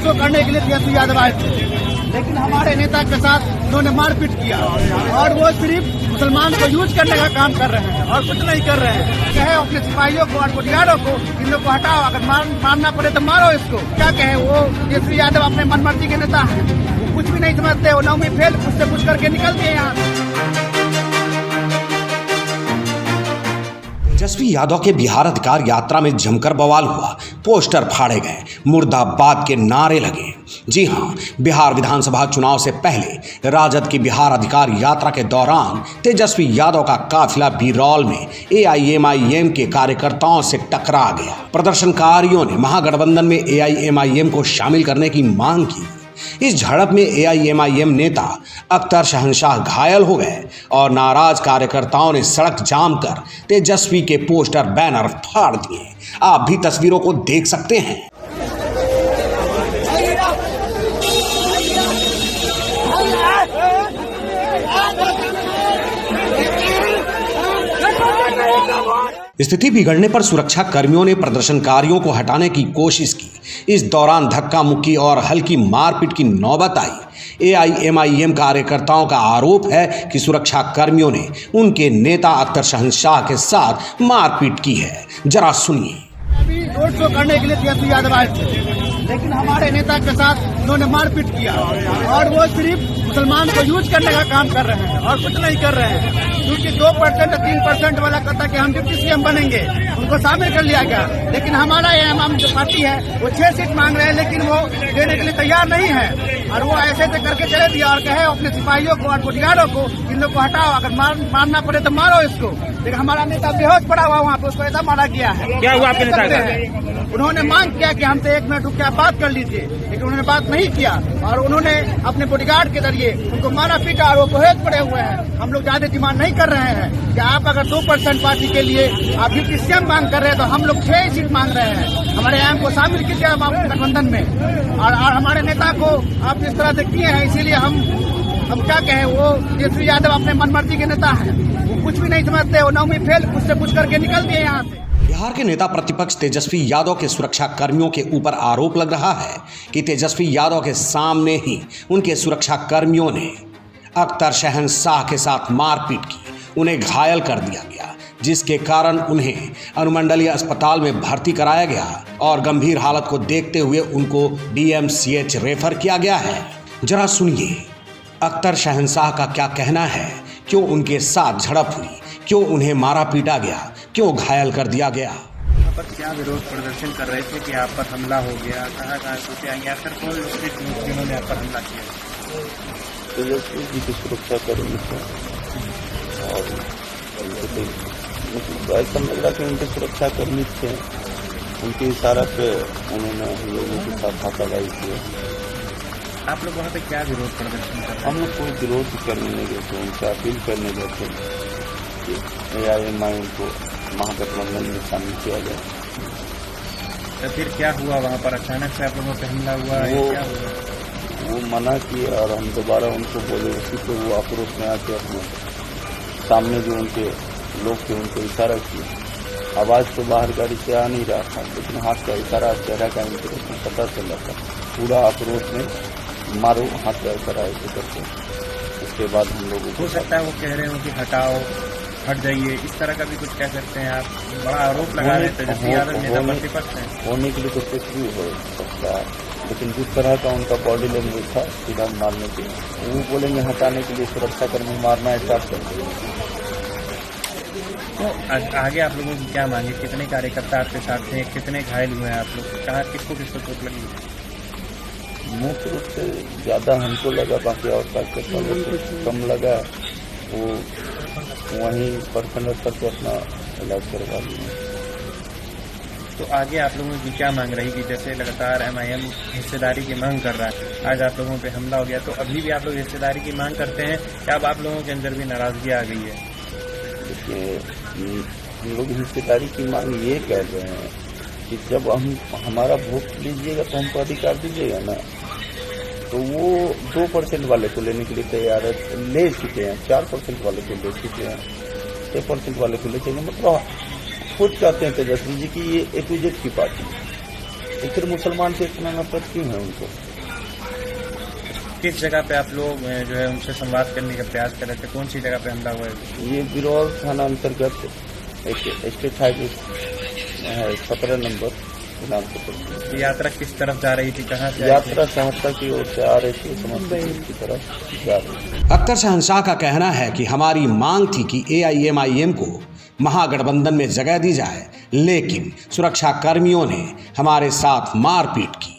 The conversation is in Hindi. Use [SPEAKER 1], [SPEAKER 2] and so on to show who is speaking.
[SPEAKER 1] शो करने के लिए तेजस्वी यादव आए थे, लेकिन हमारे नेता के साथ उन्होंने मारपीट किया और वो सिर्फ मुसलमान को यूज करने का काम कर रहे हैं और कुछ नहीं कर रहे हैं। कहे अपने सिपाहियों को और बॉडीगार्डों को इन लोग को हटाओ, अगर मारना पड़े तो मारो इसको। क्या कहे, वो तेजस्वी यादव अपने मनमर्जी के नेता है, वो कुछ भी नहीं समझते, वो 9वीं फेल उससे पूछ करके निकल दिए यहाँ से।
[SPEAKER 2] तेजस्वी यादव के बिहार अधिकार यात्रा में जमकर बवाल हुआ, पोस्टर फाड़े गए, मुर्दाबाद के नारे लगे। जी हां, बिहार विधानसभा चुनाव से पहले राजद की बिहार अधिकार यात्रा के दौरान तेजस्वी यादव का काफिला बिरौल में AIMIM के कार्यकर्ताओं से टकरा गया। प्रदर्शनकारियों ने महागठबंधन में AIMIM को शामिल करने की मांग की। इस झड़प में AIMIM नेता अख्तर शहनशाह घायल हो गए और नाराज कार्यकर्ताओं ने सड़क जाम कर तेजस्वी के पोस्टर बैनर फाड़ दिए। आप भी तस्वीरों को देख सकते हैं। स्थिति बिगड़ने पर सुरक्षा कर्मियों ने प्रदर्शनकारियों को हटाने की कोशिश की। इस दौरान धक्का मुक्की और हल्की मारपीट की नौबत आई। AIMIM कार्यकर्ताओं का आरोप है कि सुरक्षा कर्मियों ने उनके नेता अख्तर शहनशाह के साथ मारपीट की है। जरा सुनिए।
[SPEAKER 1] अभी रोड शो करने के लिए तेजस्वी यादव आए थे, लेकिन हमारे नेता के साथ उन्होंने मारपीट किया और वो सिर्फ मुसलमान को यूज करने का काम कर रहे हैं और कुछ नहीं कर रहे हैं। क्योंकि 2% 3% वाला कहता कि हम डिप्टी CM बनेंगे, उनको शामिल कर लिया गया। लेकिन हमारा हम जो पार्टी है वो 6 सीट मांग रहे हैं, लेकिन वो देने के लिए तैयार नहीं है और वो ऐसे करके चले दिया और कहे अपने सिपाहियों को और बॉडीगार्डों को इन लोग को हटाओ, अगर मारना पड़े तो मारो इसको। लेकिन हमारा नेता बेहोश पड़ा हुआ वहाँ पे, उसको ऐसा मारा गया है।
[SPEAKER 3] क्या हुआ आपके नेता का?
[SPEAKER 1] उन्होंने मांग किया कि हमसे 1 मिनट रुक के आप बात कर लीजिए, लेकिन उन्होंने बात नहीं किया और उन्होंने अपने बॉडीगार्ड के जरिए उनको मारा पीटा और वो बेहोश पड़े हुए हैं। हम लोग ज्यादा डिमांड नहीं कर रहे हैं कि आप अगर 2% पार्टी के लिए आप डिप्टी CM मांग कर रहे हैं, तो हम लोग 6 सीट मांग रहे हैं। हमारे AM को शामिल कीजिए गठबंधन में और हमारे नेता को आप जिस तरह से किए हैं, इसीलिए हम क्या कहें, वो तेजस्वी यादव अपने मनमर्जी के नेता है, वो कुछ भी नहीं समझते, वो 9वीं फेल उससे पूछ करके निकल दिए यहाँ से।
[SPEAKER 2] बिहार के नेता प्रतिपक्ष तेजस्वी यादव के सुरक्षा कर्मियों के ऊपर आरोप लग रहा है कि तेजस्वी यादव के सामने ही उनके सुरक्षा कर्मियों ने अख्तर शहनशाह के साथ मारपीट की, उन्हें घायल कर दिया गया, जिसके कारण उन्हें अनुमंडलीय अस्पताल में भर्ती कराया गया और गंभीर हालत को देखते हुए उनको DMCH रेफर किया गया है। जरा सुनिए अख्तर शहनशाह का क्या कहना है, क्यों उनके साथ झड़प हुई, क्यों उन्हें मारा पीटा गया, क्यों घायल कर दिया गया।
[SPEAKER 3] यहाँ पर क्या विरोध प्रदर्शन कर रहे थे कि आप पर हमला हो गया, कहाँ से आएंगे, आखिर कौन जिन्होंने आप पर हमला किया?
[SPEAKER 4] तेजस्वी जी की सुरक्षा कर्मी थे और ऐसा लग रहा कि उनके सुरक्षा कर्मी थे, उनके इशारा पे उन्होंने हम लोगों के साथ हाथापाई किया।
[SPEAKER 3] आप लोग वहाँ पे क्या विरोध प्रदर्शन कर रहे हैं?
[SPEAKER 4] हम लोग कोई विरोध करने नहीं गए थे, उनसे अपील करने गए थे कि AIMIM को महागठबंधन में शामिल किया जाए।
[SPEAKER 3] तो फिर क्या हुआ वहाँ पर? अचानक से आप लोगों पे हमला हुआ?
[SPEAKER 4] वो मना किया और हम दोबारा उनको बोले, उसी को वो आक्रोश में आके अपने सामने जो उनके लोग थे उनको इशारा किया। आवाज तो बाहर गाड़ी से आ नहीं रहा था, लेकिन हाथ का इशारा, चेहरा का इंप्रेशन पता चल रहा था। पूरा आक्रोश में मारो, हाथ का इशारा ऐसे करते। उसके बाद हम लोगों को
[SPEAKER 3] हो सकता है वो कह रहे हो कि हटाओ, हट जाइए, इस तरह का भी कुछ कह सकते हैं आप? बड़ा आरोप लगा रहे थे तेजस्वी यादव नेता प्रतिपक्ष हैं।
[SPEAKER 4] होने के लिए तो कुछ भी हो सकता है, लेकिन जिस तरह का उनका बॉडी लैंग्वेज था सीधा मारने के लिए, वो बोलेंगे हटाने के लिए सुरक्षा कर्मी मारना है, स्टार्ट कर।
[SPEAKER 3] तो आगे आप लोगों की क्या मांगे? कितने कार्यकर्ता आपके साथ थे, कितने घायल हुए हैं आप लोग? कहाँ किसको चोट लगी?
[SPEAKER 4] मुख्य रूप से ज्यादा हमको लगा, बाकी और कार्यकर्ताओं को कम लगा, वो वहीं प्रखंड स्तर पर अपना इलाज करवा लिया।
[SPEAKER 3] तो आगे आप लोगों की क्या मांग रहेगी? जैसे लगातार MIM हिस्सेदारी की मांग कर रहा है, आज आप लोगों पे हमला हो गया, तो अभी भी आप लोग हिस्सेदारी की मांग करते हैं या अब आप लोगों के अंदर भी नाराजगी आ गई है?
[SPEAKER 4] देखिए, हम लोग हिस्सेदारी की मांग ये कर रहे हैं कि जब हमारा वोट लीजिएगा तो हमको अधिकार दीजिएगा ना, तो वो 2% वाले को लेने के लिए तैयार है, ले चुके हैं, 4% वाले को ले चुके हैं, 6% वाले को ले चुके हैं। मतलब खुद कहते हैं तेजस्वी जी की ये A to Z की पार्टी है। तो फिर मुसलमान से इतना नफरत क्यों है उनको?
[SPEAKER 3] किस जगह पे आप लोग जो है उनसे संवाद करने का प्रयास कर रहे थे? कौन सी जगह पे हमला हुआ है?
[SPEAKER 4] ये बिरौल थाना अंतर्गत एक स्टेट हाईवे है 17 नंबर नाम से।
[SPEAKER 3] यात्रा किस तरफ जा रही थी, कहाँ से आई थी?
[SPEAKER 4] यात्रा सहरसा की ओर से आ रही थी, समस्तीपुर की तरफ जा रही थी।
[SPEAKER 2] अख्तर शहंशाह का कहना है कि हमारी मांग थी कि AIMIM को महागठबंधन में जगह दी जाए, लेकिन सुरक्षा कर्मियों ने हमारे साथ मारपीट की।